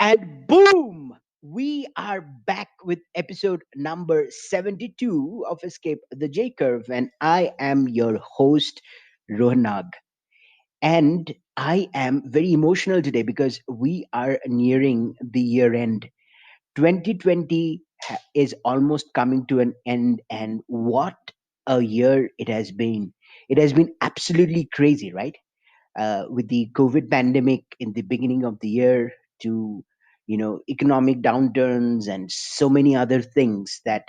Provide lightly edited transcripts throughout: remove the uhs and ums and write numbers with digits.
And boom, we are back with episode number 72 of Escape the J Curve. And I am your host, Rohanag. And I am very emotional today because we are nearing the year end. 2020 is almost coming to an end. And what a year it has been! It has been absolutely crazy, right? With the COVID pandemic in the beginning of the year to economic downturns and so many other things that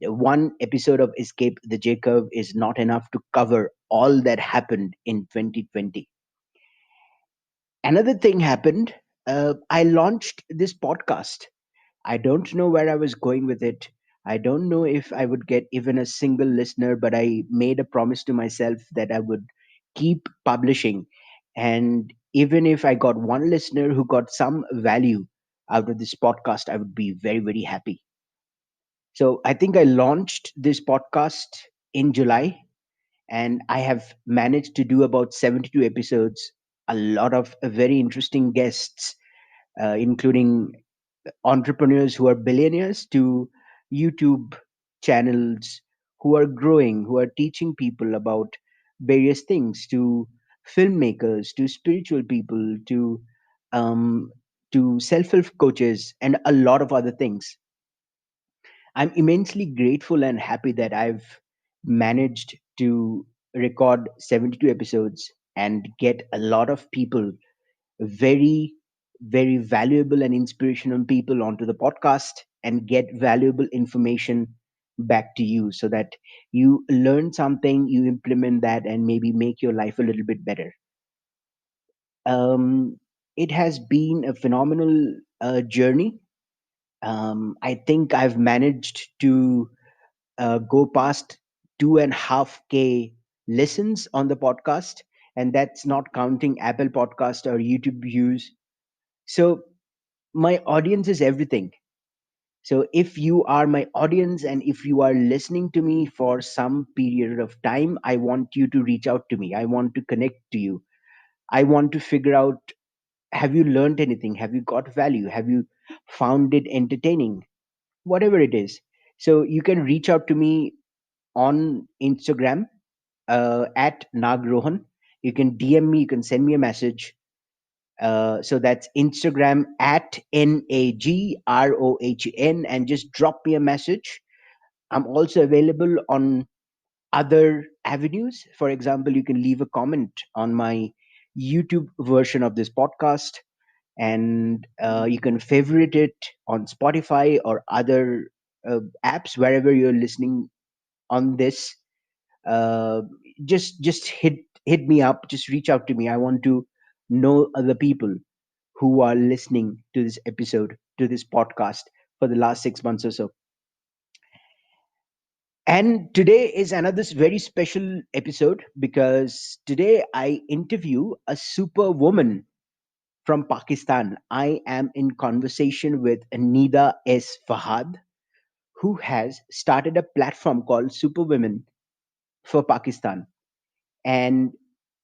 one episode of Escape the J Curve is not enough to cover all that happened in 2020. Another thing happened. I launched this podcast. I don't know where I was going with it. I don't know if I would get even a single listener, but I made a promise to myself that I would keep publishing. And even if I got one listener who got some value out of this podcast, I would be very, very happy. So I think I launched this podcast in July, and I have managed to do about 72 episodes, a lot of very interesting guests, including entrepreneurs who are billionaires to YouTube channels who are growing, who are teaching people about various things, to filmmakers, to spiritual people, um, to self-help coaches, and a lot of other things. I'm immensely grateful and happy that I've managed to record 72 episodes and get a lot of people, very, very valuable and inspirational people onto the podcast and get valuable information back to you so that you learn something, you implement that, and maybe make your life a little bit better. Um, it has been a phenomenal journey. I think I've managed to go past 2.5K listens on the podcast, and that's not counting Apple Podcast or YouTube views. So my audience is everything. So if you are my audience and if you are listening to me for some period of time, I want you to reach out to me. I want to connect to you. I want to figure out, have you learned anything? Have you got value? Have you found it entertaining? Whatever it is. So you can reach out to me on Instagram at Nagrohan. You can DM me, you can send me a message. So that's Instagram at Nagrohan, and just drop me a message. I'm also available on other avenues. For example, you can leave a comment on my YouTube version of this podcast, and you can favorite it on Spotify or other apps wherever you're listening on this. uh, just hit me up, just reach out to me. I want to know other people who are listening to this episode, to this podcast, for the last 6 months or so. And today is another very special episode because today I interview a superwoman from Pakistan. I am in conversation with Nida Fahad, who has started a platform called Superwomen for Pakistan. And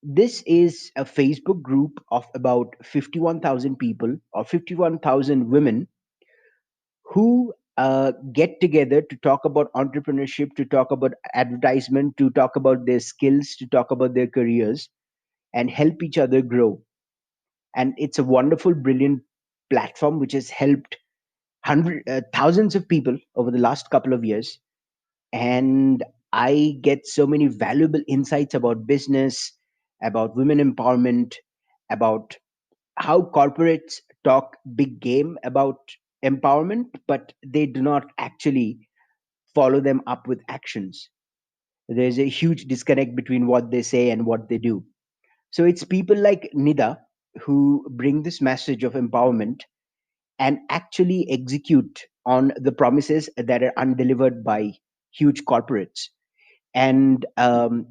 this is a Facebook group of about 51,000 people or 51,000 women who get together to talk about entrepreneurship, to talk about advertisement, to talk about their skills, to talk about their careers, and help each other grow. And it's a wonderful, brilliant platform which has helped thousands of people over the last couple of years. And I get so many valuable insights about business, about women empowerment, about how corporates talk big game about empowerment, but they do not actually follow them up with actions. There's a huge disconnect between what they say and what they do. So it's people like Nida who bring this message of empowerment and actually execute on the promises that are undelivered by huge corporates. And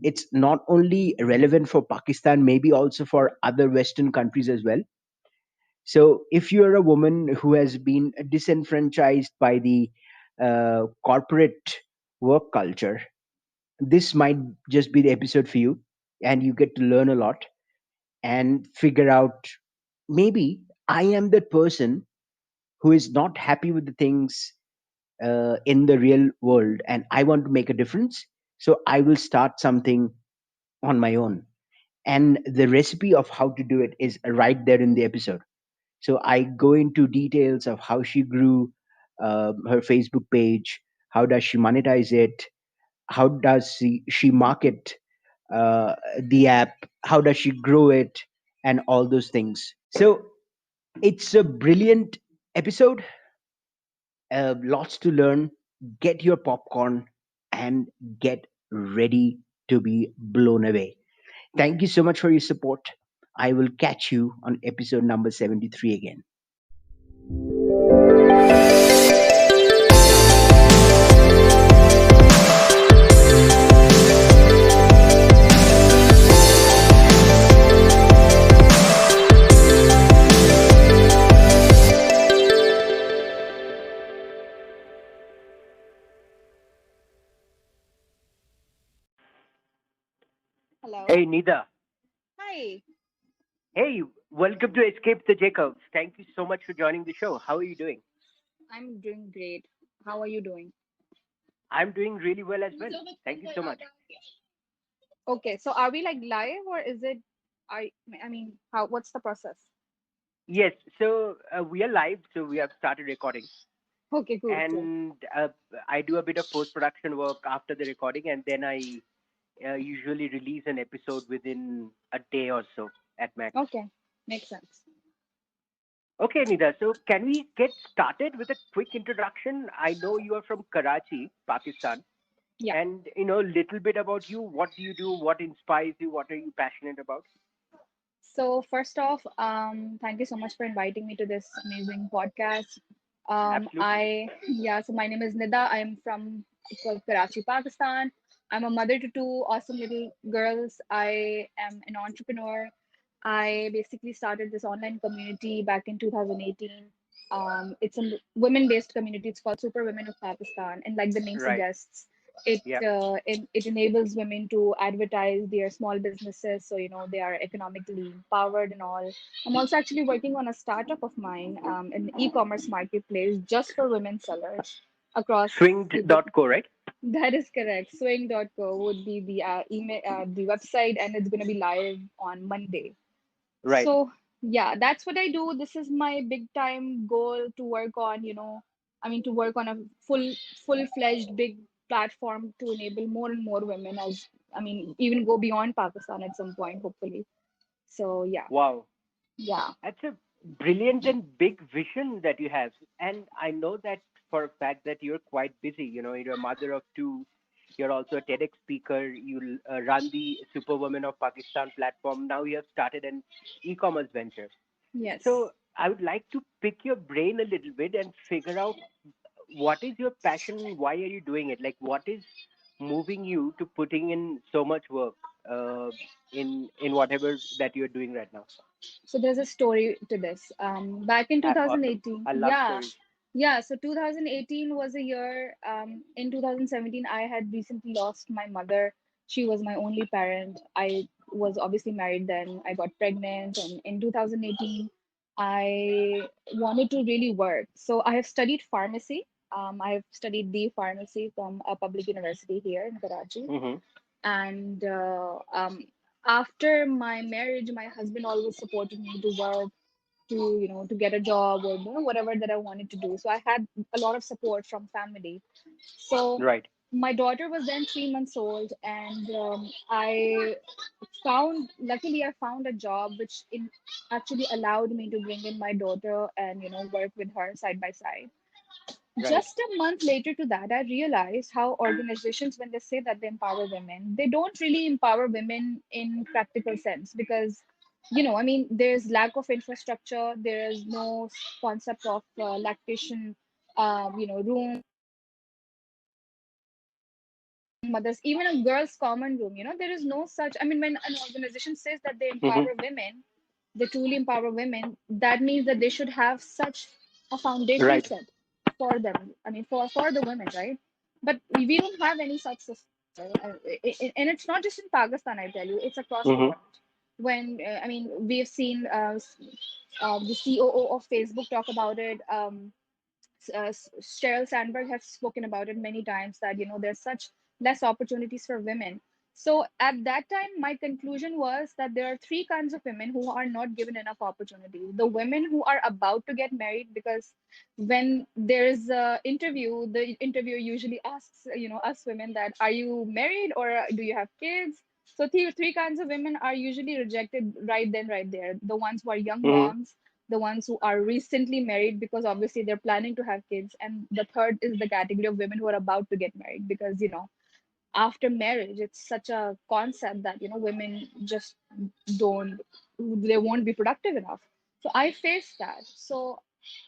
it's not only relevant for Pakistan, maybe also for other Western countries as well. So if you're a woman who has been disenfranchised by the corporate work culture, this might just be the episode for you, and you get to learn a lot and figure out, maybe I am that person who is not happy with the things in the real world, and I want to make a difference. So I will start something on my own. And the recipe of how to do it is right there in the episode. So I go into details of how she grew her Facebook page, how does she monetize it, how does she market the app, how does she grow it, and all those things. So it's a brilliant episode, lots to learn. Get your popcorn and get ready to be blown away. Thank you so much for your support. I will catch you on episode number 73 again. Hello. Hey, Nida. Hi. Hey, welcome to Escape the Jacobs. Thank you so much for joining the show. How are you doing? I'm doing great. How are you doing? I'm doing really well as well. Thank you so much. Okay, so are we like live or is it I mean, how what's the process? Yes, so we are live, so we have started recording. Okay, cool, cool. And I do a bit of post production work after the recording, and then I usually release an episode within a day or so at max. Okay, makes sense. Okay, Nida. So can we get started with a quick introduction? I know you are from Karachi, Pakistan, Yeah. and little bit about you. What do you do? What inspires you? What are you passionate about? So first off, thank you so much for inviting me to this amazing podcast. Absolutely. I yeah, so my name is Nida. I'm from Karachi, Pakistan. I'm a mother to two awesome little girls. I am an entrepreneur. I basically started this online community back in 2018. It's a women-based community. It's called Superwomen of Pakistan, and like the name Right. suggests, it Yeah. it enables women to advertise their small businesses, so they are economically empowered and all. I'm also actually working on a startup of mine, an e-commerce marketplace just for women sellers across the. Swinged.co, right? That is correct. Swing.co would be the email, the website, and it's going to be live on Monday. Right. So yeah, that's what I do. This is my big time goal to work on, to work on a full-fledged big platform to enable more and more women as even go beyond Pakistan at some point, hopefully. So yeah, Wow. yeah. That's a brilliant and big vision that you have. And I know that for a fact that you're quite busy. You're a mother of two. You're also a TEDx speaker. You run the Superwomen of Pakistan platform. Now you have started an e-commerce venture. Yes. So I would like to pick your brain a little bit and figure out what is your passion? Why are you doing it? Like, what is moving you to putting in so much work in whatever that you're doing right now? So there's a story to this. Back in Awesome. 2018, I love yeah, stories. yeah. So 2018 was a year. In 2017, I had recently lost my mother. She was my only parent. I was obviously married then. I got pregnant, and in 2018, I wanted to really work. So I have studied pharmacy. I have studied the pharmacy from a public university here in Karachi, Mm-hmm. and after my marriage, my husband always supported me to work, to get a job, or whatever that I wanted to do. So I had a lot of support from family. So Right. my daughter was then 3 months old, and luckily I found a job which actually allowed me to bring in my daughter and work with her side by side. Right. Just a month later to that, I realized how organizations, when they say that they empower women, they don't really empower women in practical sense, because there's lack of infrastructure, there is no concept of lactation room, mothers, even a girl's common room, there is no such. When an organization says that they Mm-hmm. empower women, they truly empower women, that means that they should have such a foundation Right. set for them. For the women, right? But we don't have any such system. And it's not just in Pakistan, I tell you, it's across the Mm-hmm. world. when I mean, we've seen the COO of Facebook talk about it. Sheryl Sandberg has spoken about it many times, that there's such less opportunities for women. So at that time, my conclusion was that there are three kinds of women who are not given enough opportunity. The women who are about to get married, because when there's a interview, the interviewer usually asks us women that, are you married or do you have kids? So three kinds of women are usually rejected right then, right there. The ones who are young Mm-hmm. moms, the ones who are recently married because obviously they're planning to have kids, and the third is the category of women who are about to get married, because after marriage it's such a concept that women just don't, they won't be productive enough. So I faced that. So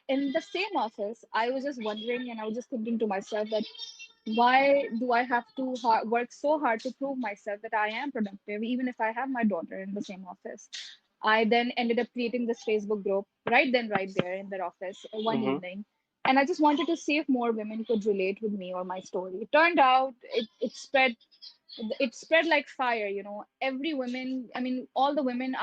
in the same office, I was just wondering, and I was just thinking to myself that, why do I have to work so hard to prove myself that I am productive, even if I have my daughter in the same office? I then ended up creating this Facebook group right then, right there in their office one Mm-hmm. evening. And I just wanted to see if more women could relate with me or my story. It turned out it spread like fire. Every woman, I mean, all the women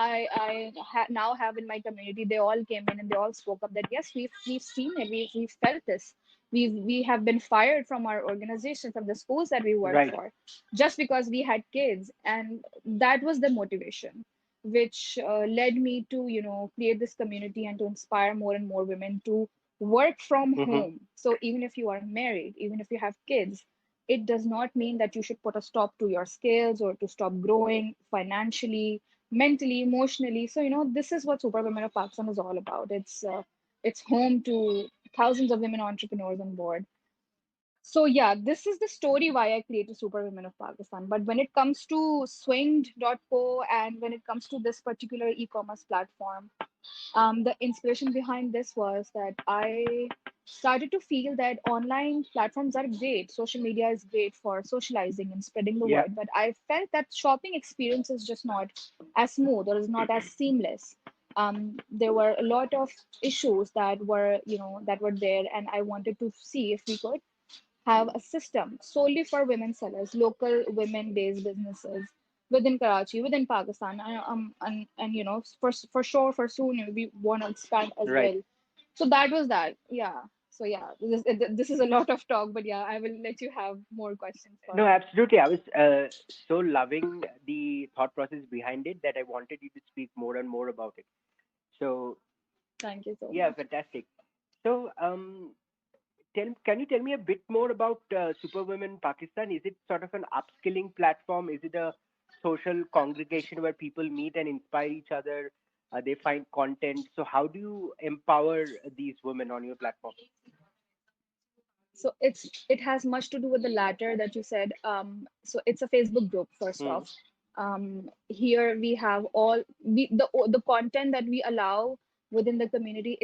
now have in my community, they all came in and they all spoke up that, yes, we've seen it, we've felt this. We have been fired from our organization, from the schools that we work Right. for, just because we had kids. And that was the motivation which led me to create this community and to inspire more and more women to work from Mm-hmm. home. So even if you are married, even if you have kids, it does not mean that you should put a stop to your skills or to stop growing financially, mentally, emotionally. So this is what Superwomen of Pakistan is all about. It's home to thousands of women entrepreneurs on board. So yeah, this is the story why I created Superwomen of Pakistan. But when it comes to swinged.co, and when it comes to this particular e-commerce platform, the inspiration behind this was that I started to feel that online platforms are great. Social media is great for socializing and spreading the Yeah. word. But I felt that shopping experience is just not as smooth or is not as seamless. There were a lot of issues that were there, and I wanted to see if we could have a system solely for women sellers, local women-based businesses within Karachi, within Pakistan, and for sure, for soon we want to expand as Right. well. So that was that, yeah. So yeah, this is a lot of talk, but yeah, I will let you have more questions for No, me. absolutely. I was so loving the thought process behind it that I wanted you to speak more and more about it. So, Thank you so yeah, much. fantastic. So, can you tell me a bit more about Superwomen Pakistan? Is it sort of an upskilling platform? Is it a social congregation where people meet and inspire each other? They find content. So, how do you empower these women on your platform? So it has much to do with the latter that you said. So it's a Facebook group, first Hmm. off. Here we have the content that we allow within the community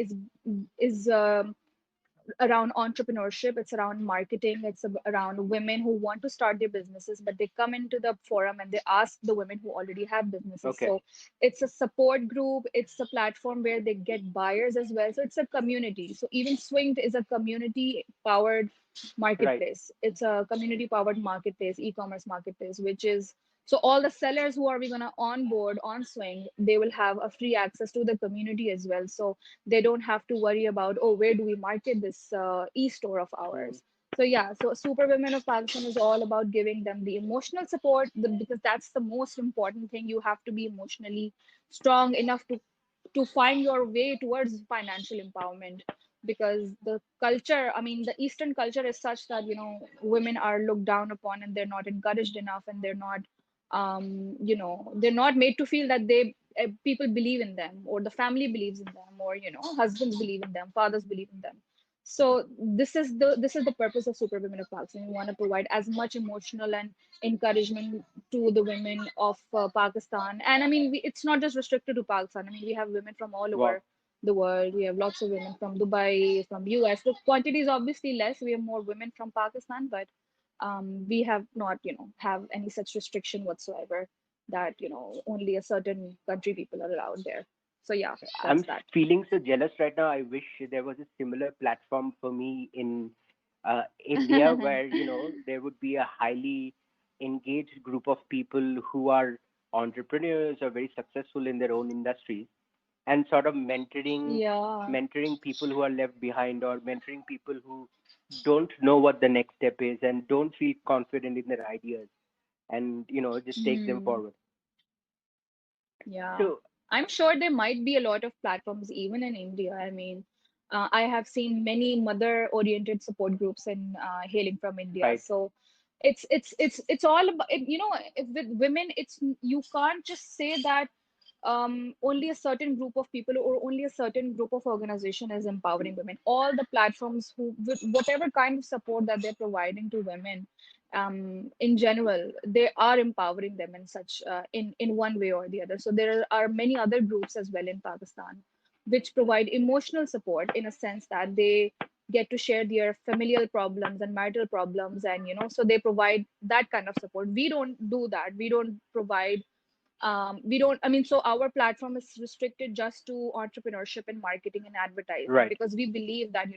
is around entrepreneurship. It's around marketing. It's around women who want to start their businesses, but they come into the forum and they ask the women who already have businesses. Okay. So it's a support group. It's a platform where they get buyers as well. So it's a community. So even Swinged is a community powered Right. marketplace. It's a community powered marketplace, e-commerce marketplace, which is, so all the sellers who are we gonna onboard on Swing, they will have a free access to the community as well. So they don't have to worry about, oh, where do we market this e-store of Mm. ours. So yeah, so Super Women of Pakistan is all about giving them the emotional support, because that's the most important thing. You have to be emotionally strong enough to find your way towards financial empowerment, because the culture, I mean, the Eastern culture is such that women are looked down upon and they're not encouraged enough, and they're not made to feel that people believe in them, or the family believes in them, or husbands believe in them, fathers believe in them. So this is the purpose of Super Women of Pakistan. We want to provide as much emotional and encouragement to the women of Pakistan. And I mean, it's not just restricted to Pakistan. I mean, we have women from all over Wow. the world. We have lots of women from Dubai, from US. The quantity is obviously less. We have more women from Pakistan, but we have not, have any such restriction whatsoever that, only a certain country people are allowed there. So yeah, that's I'm that. feeling so jealous right now. I wish there was a similar platform for me in India, where there would be a highly engaged group of people who are entrepreneurs or very successful in their own industries, and sort of Yeah. mentoring people who are left behind, or mentoring people who don't know what the next step is and don't feel confident in their ideas, and just take them Hmm. forward. Yeah, So I'm sure there might be a lot of platforms even in India. I mean, I have seen many mother-oriented support groups in hailing from India. right, So it's all about it, if with women, it's you can't just say that only a certain group of people or only a certain group of organization is empowering women. All the platforms who, with whatever kind of support that they're providing to women, in general, they are empowering them in such in one way or the other. So there are many other groups as well in Pakistan, which provide emotional support in a sense that they get to share their familial problems and marital problems, and so they provide that kind of support. We don't do that. We don't provide we don't I mean, so our platform is restricted just to entrepreneurship and marketing and advertising, right, because we believe that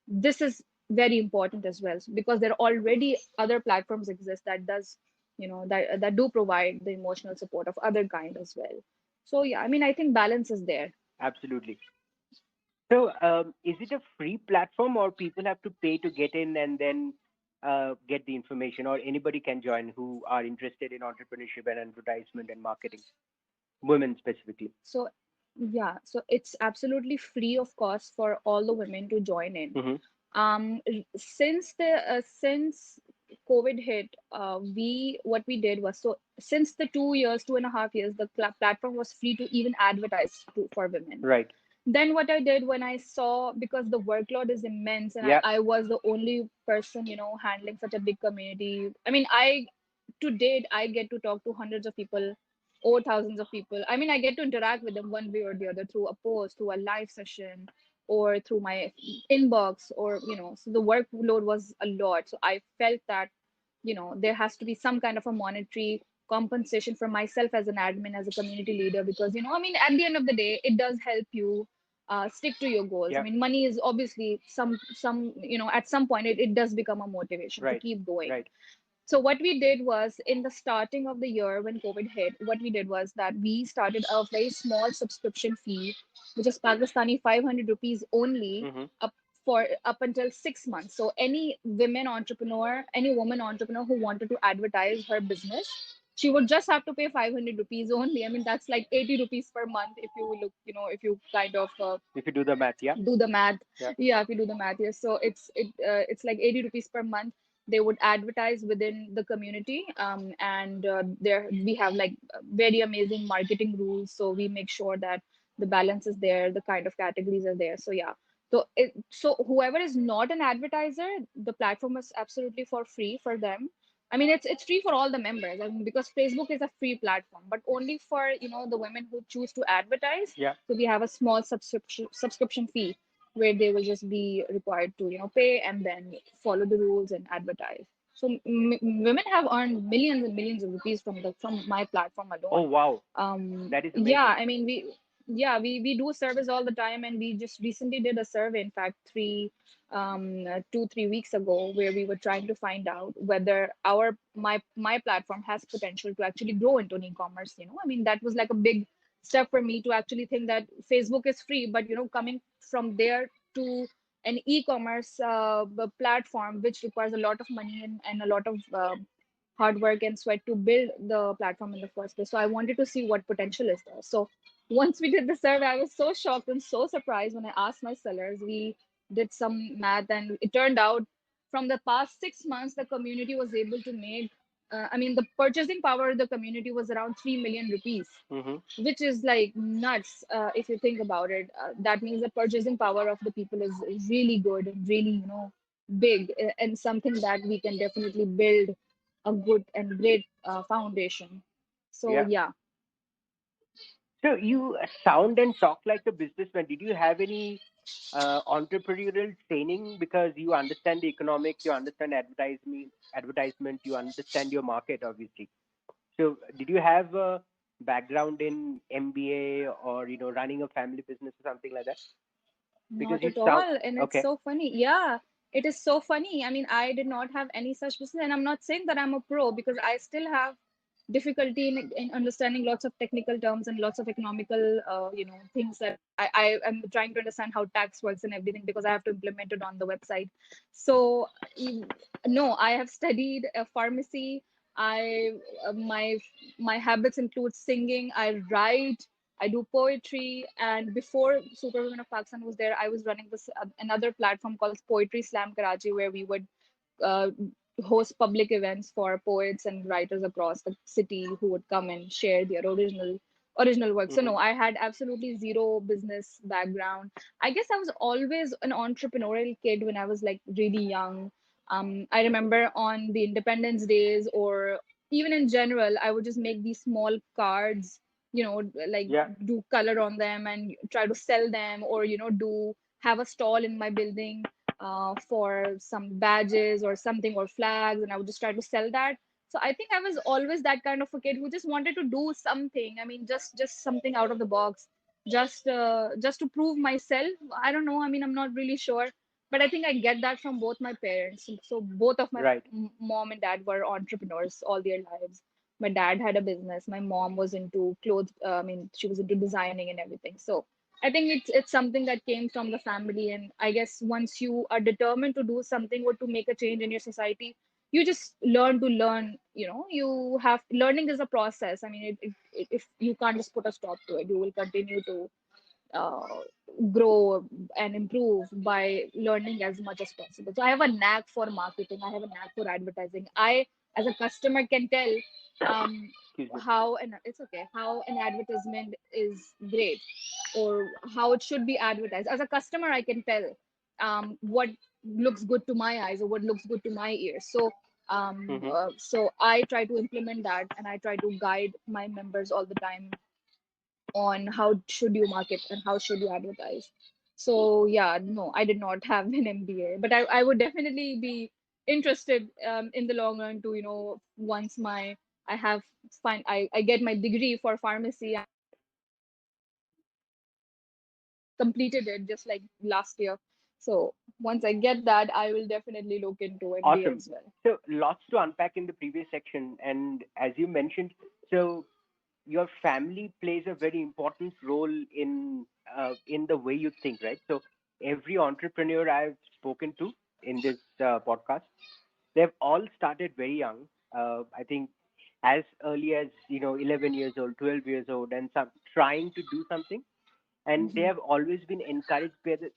this is very important as well, because there are already other platforms exist that does that do provide the emotional support of other kind as well. So yeah, I mean, I think balance is there. absolutely. So, is it a free platform, or people have to pay to get in and then get the information, or anybody can join who are interested in entrepreneurship and advertisement and marketing, women specifically? So yeah, so it's absolutely free of cost for all the women to join in. Hmm. Since COVID hit, we what we did was, so since the 2 years, 2.5 years, the platform was free to even advertise for women. Right. Then what I did when I saw, because the workload is immense, and Yeah. I was the only person, handling such a big community. I mean, I to date, I get to talk to hundreds of people or thousands of people. I mean, I get to interact with them one way or the other, through a post, through a live session, or through my inbox, or so the workload was a lot. So I felt that there has to be some kind of a monetary compensation for myself as an admin, as a community leader, because I mean, at the end of the day, it does help you stick to your goals. I Yeah. mean, money is obviously at some point it does become a motivation to Right. keep going. Right. So what we did was, in the starting of the year when COVID hit, what we did was that we started a very small subscription fee, which is Pakistani 500 rupees only, Hmm. up up until 6 months. So any woman entrepreneur who wanted to advertise her business, she would just have to pay 500 rupees only. I mean, that's like 80 rupees per month, if you look, if you kind of If you do the math, yeah. do the math. Yeah. Yeah, if you do the math, yes. So it's like 80 rupees per month. They would advertise within the community, and there we have like very amazing marketing rules, so we make sure that the balance is there, the kind of categories are there. So yeah, so whoever is not an advertiser, the platform is absolutely for free for them. I mean, it's free for all the members. I mean, because Facebook is a free platform, but only for the women who choose to advertise. Yeah. So we have a small subscription fee, where they will just be required to pay and then follow the rules and advertise. So women have earned millions and millions of rupees from my platform Oh, alone. wow. That is Yeah, amazing. I mean, we do surveys all the time, and we just recently did a survey, in fact, 2 3 weeks ago, where we were trying to find out whether my platform has potential to actually grow into an e-commerce. I mean, that was like a big step for me to actually think that Facebook is free, but coming from there to an e-commerce platform, which requires a lot of money and a lot of hard work and sweat to build the platform in the first place. So I wanted to see what potential is there. So once we did the survey, I was so shocked and so surprised when I asked my sellers. We did some math, and it turned out from the past 6 months, the community was able to make. I mean, the purchasing power of the community was around 3 million rupees, Hmm. which is like nuts if you think about it. That means the purchasing power of the people is really good and really big, and something that we can definitely build a good and great foundation. So Yeah. yeah. So you sound and talk like a businessman. Did you have any entrepreneurial training, because you understand the economics, you understand advertisement, you understand your market, obviously. So did you have a background in MBA, or running a family business or something like that? Because Not you at sound all. And it's okay. so funny. Yeah, it is so funny. I mean, I did not have any such business. And I'm not saying that I'm a pro, because I still have difficulty in understanding lots of technical terms and lots of economical, things that I am trying to understand how tax works and everything because I have to implement it on the website. So, mm, no, I have studied pharmacy. I my habits include singing. I write. I do poetry, and before Superwomen of Pakistan was there, I was running this another platform called Poetry Slam Karachi, where we would uh, host public events for poets and writers across the city who would come and share their original work. So Mm-hmm. no, I had absolutely zero business background. I guess I was always an entrepreneurial kid when I was like really young. I remember on the Independence Days or even in general, I would just make these small cards, like Yeah. do color on them and try to sell them, or do have a stall in my building for some badges or something or flags, and I would just try to sell that. So I think I was always that kind of a kid who just wanted to do something. I mean, just something out of the box, just to prove myself. I don't know. I mean, I'm not really sure, but I think I get that from both my parents. So both of my Right. mom and dad were entrepreneurs all their lives. My dad had a business. My mom was into clothes. I mean, she was into designing and everything. So I think it's something that came from the family, and I guess once you are determined to do something or to make a change in your society, you just learn to learn. You have learning is a process. I mean, if you can't just put a stop to it, you will continue to uh, grow and improve by learning as much as possible. So I have a knack for marketing. I have a knack for advertising. I, as a customer, can tell um, Excuse me. how an advertisement is great or how it should be advertised. As a customer, I can tell what looks good to my eyes or what looks good to my ears. Mm-hmm. So I try to implement that, and I try to guide my members all the time on how should you market and how should you advertise. So yeah, no, I did not have an MBA, but I would definitely be interested in the long run to, once I have I get my degree for pharmacy. I completed it just like last year. So once I get that, I will definitely look into MBA Awesome. as well. So lots to unpack in the previous section, and as you mentioned, so your family plays a very important role in the way you think, right? So every entrepreneur I've spoken to in this podcast, they've all started very young. I think as early as 11 years old, 12 years old, and some trying to do something, and they Hmm. have always been encouraged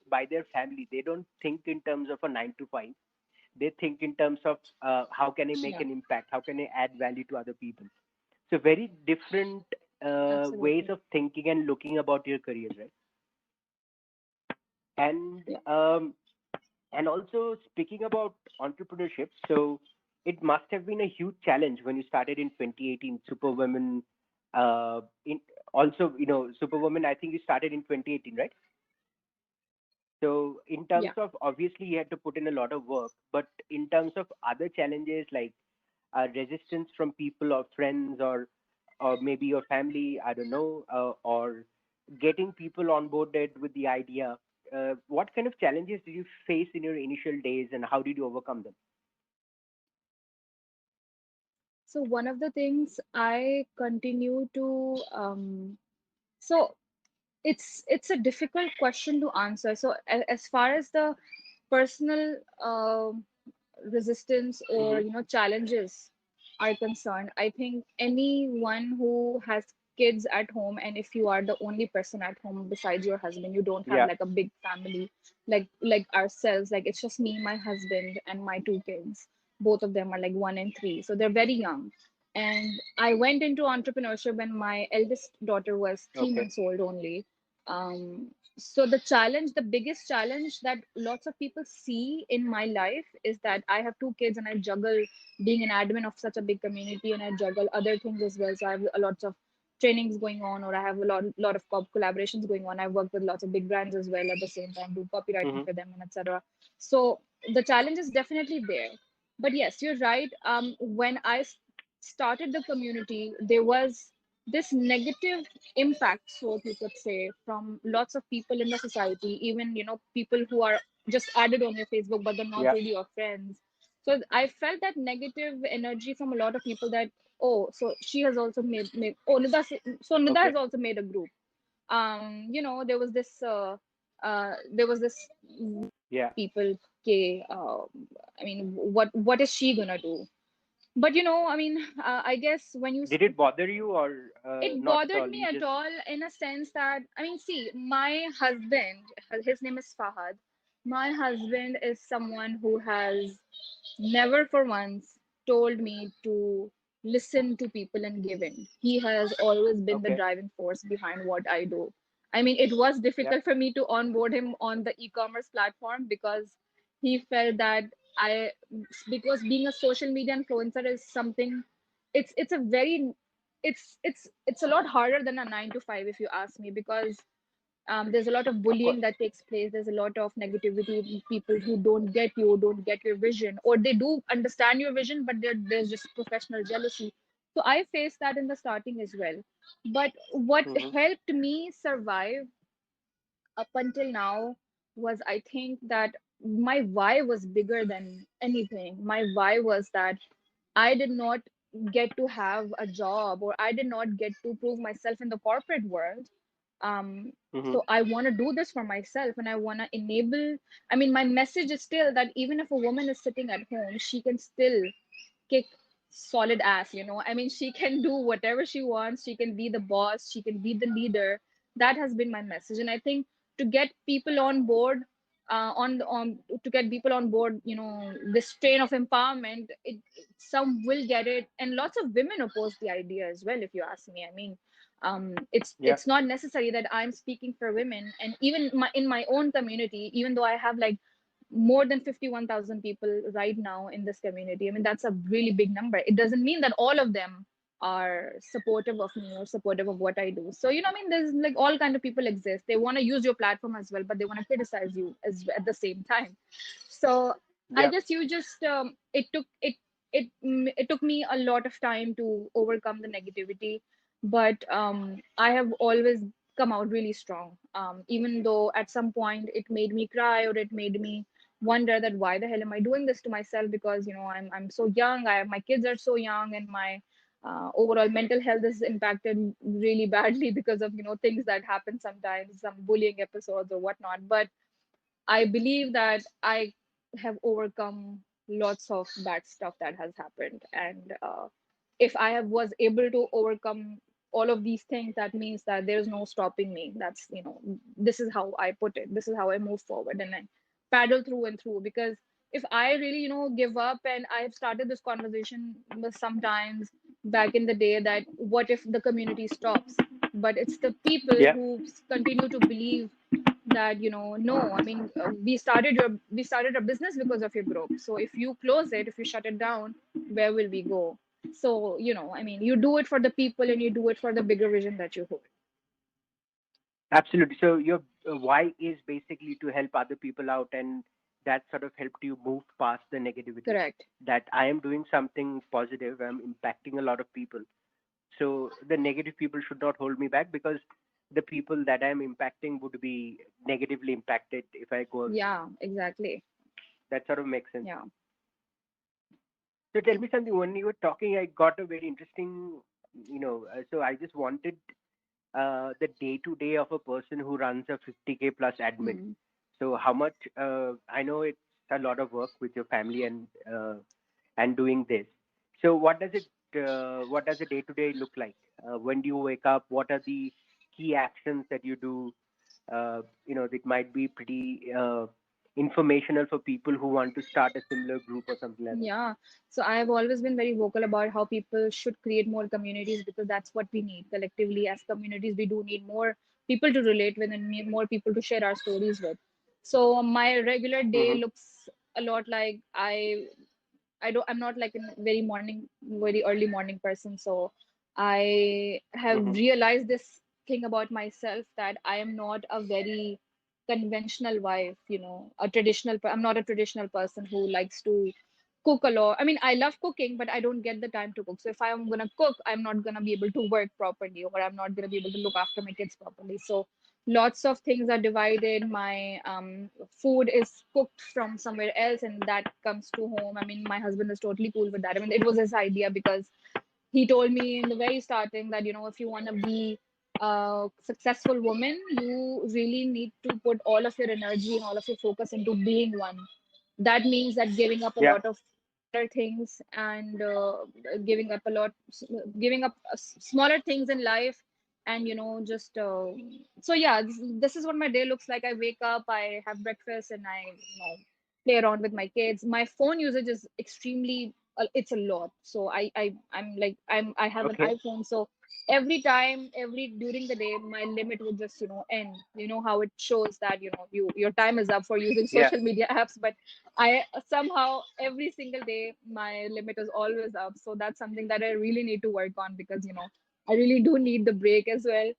by their family. They don't think in terms of a 9 to 5. They think in terms of how can I make Yeah, an impact, how can I add value to other people. So very different ways absolutely. of thinking and looking about your career, right? And Yeah. um, and also speaking about entrepreneurship, so it must have been a huge challenge when you started in 2018 Superwomen. In also, Superwoman, I think you started in 2018, right? So in terms Yeah. of, obviously you had to put in a lot of work, but in terms of other challenges like resistance from people or friends, or maybe your family, I don't know, or getting people onboarded with the idea, what kind of challenges did you face in your initial days, and how did you overcome them? So one of the things I continue to so it's a difficult question to answer. So as far as the personal resistance or Mm-hmm. challenges are concerned, I think anyone who has kids at home, and if you are the only person at home besides your husband, you don't have Yeah. like a big family like ourselves, like it's just me, my husband, and my two kids. Both of them are like 1 and 3, so they're very young. And I went into entrepreneurship when my eldest daughter was three Okay. months old only. So the biggest challenge that lots of people see in my life is that I have two kids and I juggle being an admin of such a big community, and I juggle other things as well. So I have a lots of trainings going on, or I have a lot of collaborations going on. I work with lots of big brands as well at the same time, do copywriting Mm-hmm. for them, and etc. So the challenge is definitely there. But yes, you're right. When I started the community, there was this negative impact, so you could say, from lots of people in the society, even people who are just added on your Facebook, but they're not Yeah. really your friends. So I felt that negative energy from a lot of people, that oh, so she has also made oh Nida, so Nida has Okay. also made a group. There was this Yeah. people, okay, I mean, what is she gonna do? But I mean, I guess when you Did it bother you or it not at bothered all? me You at just all, in a sense that, I mean, see, my husband, his name is Fahad. My husband is someone who has never for once told me to listen to people and give in. He has always been the okay. driving force behind what I do. I mean, it was Yeah. difficult for me to onboard him on the e-commerce platform because he felt that I, because being a social media influencer is something, it's a very, it's a lot harder than a 9 to 5, if you ask me, because there's a lot of Of course. bullying that takes place. There's a lot of negativity, people who don't get your vision, or they do understand your vision, but there's just professional jealousy. So I faced that in the starting as well. But what Mm-hmm. helped me survive up until now was, I think, that my why was bigger than anything. My why was that I did not get to have a job, or I did not get to prove myself in the corporate world. Um, Mm-hmm. so I want to do this for myself, and I want to enable. I mean, my message is still that even if a woman is sitting at home, she can still kick solid ass, I mean, she can do whatever she wants. She can be the boss, she can be the leader. That has been my message. And I think to get people on board, on to get people on board, this train of empowerment, some will get it, and lots of women oppose the idea as well, if you ask me. I mean, Yeah. it's not necessary that I'm speaking for women. And even in my own community, even though I have like more than 51,000 people right now in this community. I mean, that's a really big number. It doesn't mean that all of them are supportive of me or supportive of what I do. So, I mean, there's like all kind of people exist. They want to use your platform as well, but they want to criticize you as at the same time. So I Yeah. guess you just it took me a lot of time to overcome the negativity, but I have always come out really strong. Even though at some point it made me cry, or it made me wonder that why the hell am I doing this to myself? Because I'm so young. My kids are so young, and my overall mental health is impacted really badly because of things that happen sometimes, some bullying episodes or whatnot. But I believe that I have overcome lots of bad stuff that has happened, and if I was able to overcome all of these things, that means that there's no stopping me. That's this is how I put it. This is how I move forward, and I paddle through and through. Because if I really give up, and I have started this conversation with sometimes back in the day, that what if the community stops? But it's the people Yeah. who continue to believe that no, I mean, we started a business because of your group. So if you close it, if you shut it down, where will we go? So I mean, you do it for the people, and you do it for the bigger vision that you hold. Absolutely. So your why is basically to help other people out, and that sort of helped you move past the negativity. Correct. That I am doing something positive. I'm impacting a lot of people. So the negative people should not hold me back, because the people that I'm impacting would be negatively impacted if I go away. Yeah, exactly. That sort of makes sense. Yeah. So tell me something. When you were talking, I got a very interesting, so I just wanted the day to day of a person who runs a 50K plus admin. Mm. So how much? I know it's a lot of work with your family and doing this. So what does it? What does a day to day look like? When do you wake up? What are the key actions that you do? It might be pretty informational for people who want to start a similar group or something like that. Yeah. So I have always been very vocal about how people should create more communities, because that's what we need collectively as communities. We do need more people to relate with, and need more people to share our stories with. So my regular day Mm-hmm. looks a lot like I'm not like a very early morning person. So I have Mm-hmm. realized this thing about myself, that I am not a very conventional wife, I'm not a traditional person who likes to cook a lot. I mean, I love cooking, but I don't get the time to cook. So if I'm gonna cook, I'm not gonna be able to work properly, or I'm not gonna be able to look after my kids properly. So lots of things are divided. My food is cooked from somewhere else, and that comes to home. I mean, my husband is totally cool with that. I mean, it was his idea, because he told me in the very starting that, if you want to be a successful woman, you really need to put all of your energy and all of your focus into being one. That means that giving up a Yeah. lot of other things, and giving up a lot, giving up smaller things in life, and just so yeah, this is what my day looks like. I wake up, I have breakfast, and I play around with my kids. My phone usage is extremely, it's a lot. So I'm like, I have an Okay. iPhone, so every time, every during the day, my limit would just end. You know how it shows that your time is up for using Yeah. social media apps, but I somehow every single day my limit is always up. So that's something that I really need to work on, because I really do need the break as well.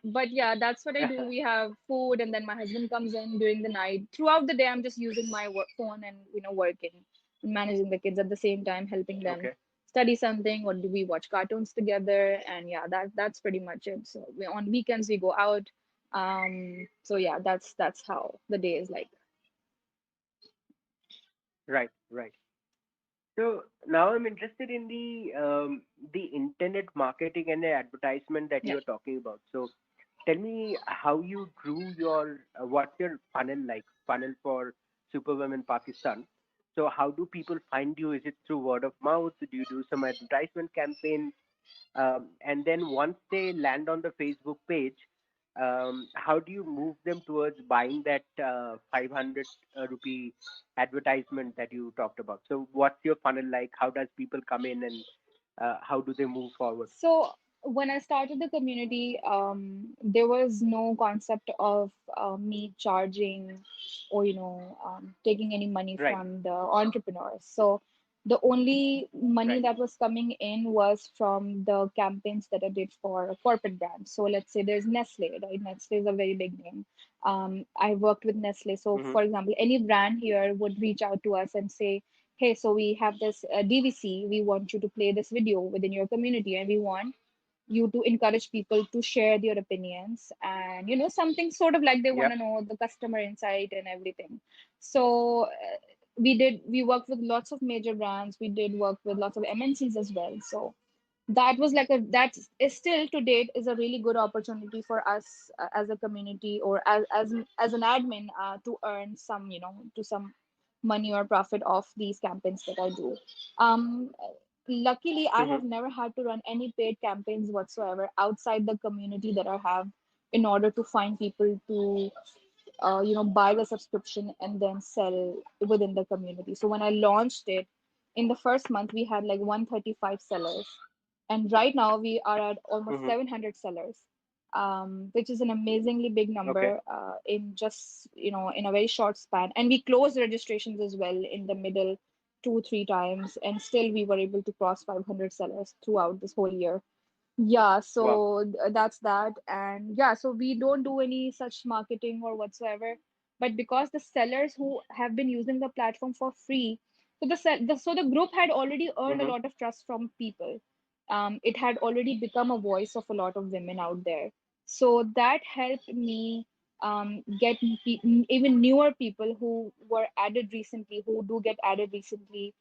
But yeah, that's what I do. We have food, and then my husband comes in during the night. Throughout the day, I'm just using my work phone and working and managing the kids at the same time, helping them Okay. study something, or do we watch cartoons together. And yeah, that's pretty much it. So on weekends we go out. So yeah, that's how the day is like. Right. Right. So now I'm interested in the internet marketing and the advertisement that Yeah. you are talking about. So tell me how you grew your what's your funnel like funnel for Superwomen Pakistan. So how do people find you? Is it through word of mouth? Do you do some advertisement campaigns? And then once they land on the Facebook page, how do you move them towards buying that 500 rupee advertisement that you talked about? So what's your funnel like? How does people come in and how do they move forward? So when I started the community, there was no concept of me charging, or taking any money Right, from the entrepreneurs. So the only money right. that was coming in was from the campaigns that I did for corporate brands. So let's say there's Nestle, right? Nestle is a very big name. I worked with Nestle. So Mm-hmm. for example, any brand here would reach out to us and say, hey, so we have this DVC. We want you to play this video within your community, and we want you to encourage people to share their opinions, and something sort of like they want Yeah. to know the customer insight and everything. So we worked with lots of major brands. We did work with lots of MNCs as well. So that was like that is still to date is a really good opportunity for us as a community, or as an admin, to earn some to some money or profit off these campaigns that I do. um Luckily, I Mm-hmm. have never had to run any paid campaigns whatsoever outside the community that I have, in order to find people to buy the subscription and then sell within the community. So when I launched it, in the first month we had like 135 sellers, and right now we are at almost Mm-hmm. 700 sellers, which is an amazingly big Okay. number, in just in a very short span. And we closed registrations as well in the middle, 2 3 times, and still we were able to cross 500 sellers throughout this whole year. Yeah, Wow. so that's that. And yeah, so we don't do any such marketing or whatsoever. But because the sellers who have been using the platform for free, so the group had already earned a Mm-hmm. lot of trust from people. It had already become a voice of a lot of women out there. So that helped me get even newer people who were added recently, who do get added recently,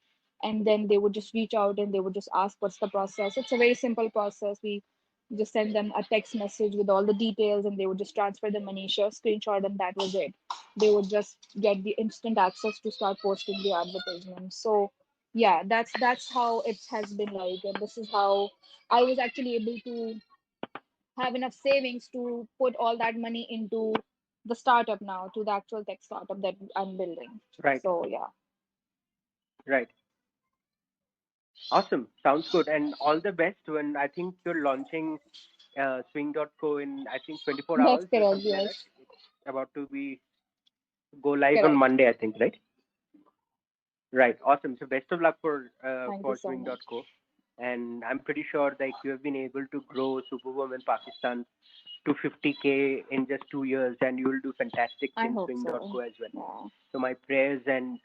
and then they would just reach out and they would just ask what's the process. It's a very simple process. We just send them a text message with all the details, and they would just transfer the money, share a screenshot, and that was it. They would just get the instant access to start posting the advertisement. So yeah, that's how it has been like, and this is how I was actually able to have enough savings to put all that money into the startup now, to the actual tech startup that I'm building. Right, So yeah. right. Awesome. Sounds good. And all the best when I think you're launching swing.co in I think 24 That's hours or correct, something like that. yes. It's about to be go live on Correct. Monday, I think, right? Right. Awesome. So best of luck Thank you for so much. swing.co. And I'm pretty sure like you have been able to grow Superwoman Pakistan to 50K in just 2 years, and you will do fantastic I in hope swing.co so. as well. Yeah. So my prayers and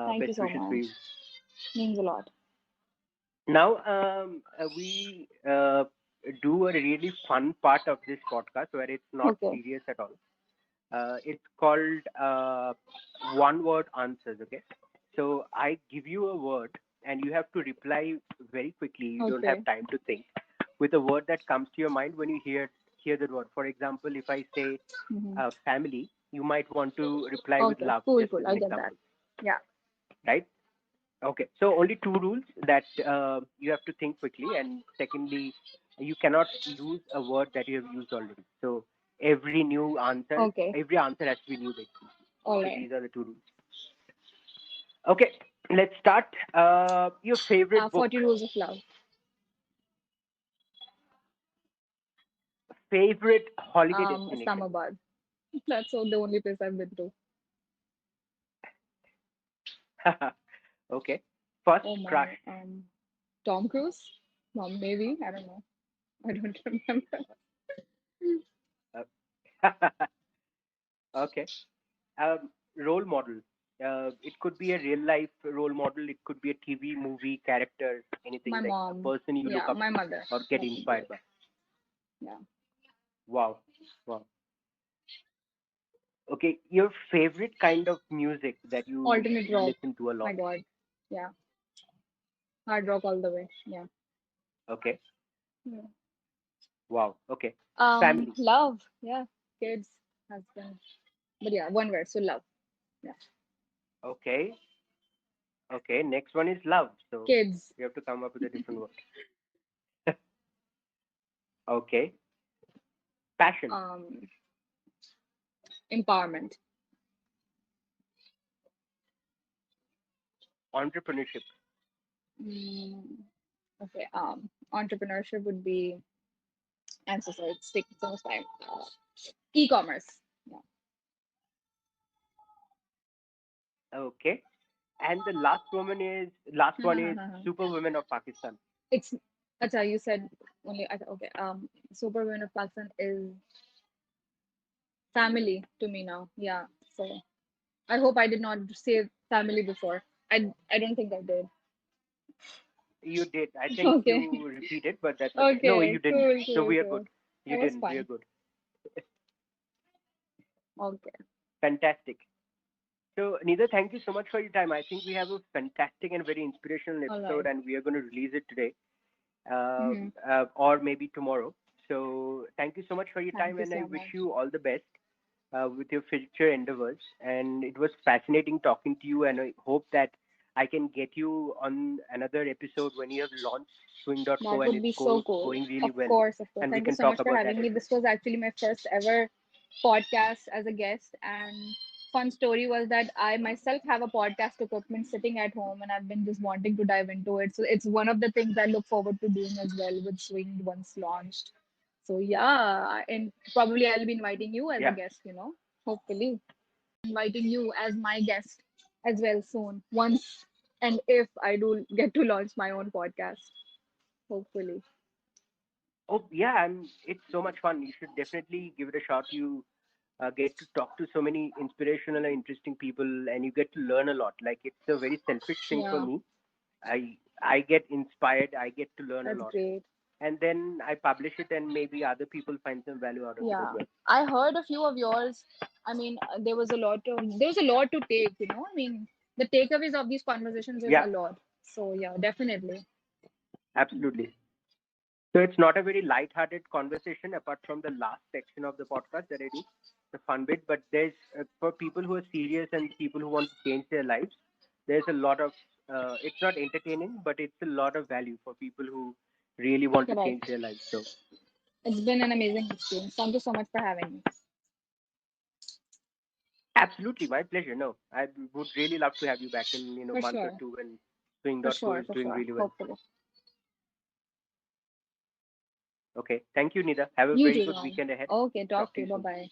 Thank you best so wishes for much. you. Means a lot. Now, we do a really fun part of this podcast where it's not Okay. serious at all. It's called one word answers. Okay, so I give you a word, and you have to reply very quickly. You don't have Okay. time to think with a word that comes to your mind when you hear the word. For example, if I say Hmm. family, you might want to reply with Okay. love, Cool. just Cool. as I an get that. example, Yeah. right? Okay, so only two rules that you have to think quickly, and secondly, you cannot use a word that you have used already. So Okay. every answer has to be new, basically. All So right. these are the two rules. Okay, let's start. Your favorite 40 book, Rules of Love. favorite holiday destination. Islamabad. That's the only place I've been to. Okay, first Oh crush. my. Tom Cruise? Maybe. I don't know. I don't remember. Uh, okay, role model. It could be a real life role model. It could be a TV movie character, anything My like a mom. person you look Yeah, up my mother. or get That would be inspired it. by. Yeah. Wow, wow. Okay, your favorite kind of music that you Alternate rock. listen to a My lot. God. Yeah. Hard rock all the way. Yeah. Okay, Yeah. wow. Okay, family. Love. Yeah. Kids, husband. But yeah, one word. So love. Yeah. Okay, okay. Next one is love. So Kids. you have to come up with a different word. Okay, passion, Um, Empowerment. entrepreneurship, Mm, okay. Entrepreneurship would be. I'm so sorry. It's taking so much time. E-commerce. Yeah. okay. And the last one is Superwomen of Pakistan. It's. Acha, you said only. Okay. Superwoman of Pakistan is family to me now. Yeah. So I hope I did not say family before. I don't think I did. You did. I think Okay. you repeated, but that's okay. No, Okay. you didn't. Cool. So Cool. we are good. Cool. You That was didn't. We are fun. good. Okay. Fantastic. So, Nida, thank you so much for your time. I think we have a fantastic and very inspirational All episode, right. and we are going to release it today, Mm-hmm. or maybe tomorrow. So, thank you so much for your Thank time, you and I so wish much. you all the best with your future endeavors. And it was fascinating talking to you, and I hope that I can get you on another episode when you have launched swing.co That and would it's be so going cool. really Of well, course, of course. and we Thank you can so talk much for about that having as me. well. This was actually my first ever podcast as a guest. And fun story was that I myself have a podcast equipment sitting at home and I've been just wanting to dive into it. So it's one of the things I look forward to doing as well with Swing once launched. So yeah, and probably I'll be inviting you as a Yeah. guest, hopefully. Inviting you as my guest as well soon, once and if I do get to launch my own podcast, hopefully. Oh, yeah, it's so much fun. You should definitely give it a shot. You get to talk to so many inspirational and interesting people, and you get to learn a lot. Like it's a very selfish thing for Yeah, me. I get inspired. I get to learn a that's lot, great. and then I publish it, and maybe other people find some value out of it as Yeah, well. I heard a few of yours. I mean, there was a lot to take. I mean, the takeaways of these conversations is Yeah, a lot. So yeah, definitely. absolutely. So it's not a very light-hearted conversation, apart from the last section of the podcast that I do, the fun bit. But there's for people who are serious and people who want to change their lives, there's a lot of. It's not entertaining, but it's a lot of value for people who really want to change Correct. their lives. So It's been an amazing experience. Thank you so much for having me. absolutely, my pleasure. No, I would really love to have you back in For month or sure. two when Swing.co For is doing sure. really well. Hopefully. Okay, thank you, Nida. Have a You very too, good Ron. weekend ahead. Okay, Talk talk to to you you. Bye soon. bye.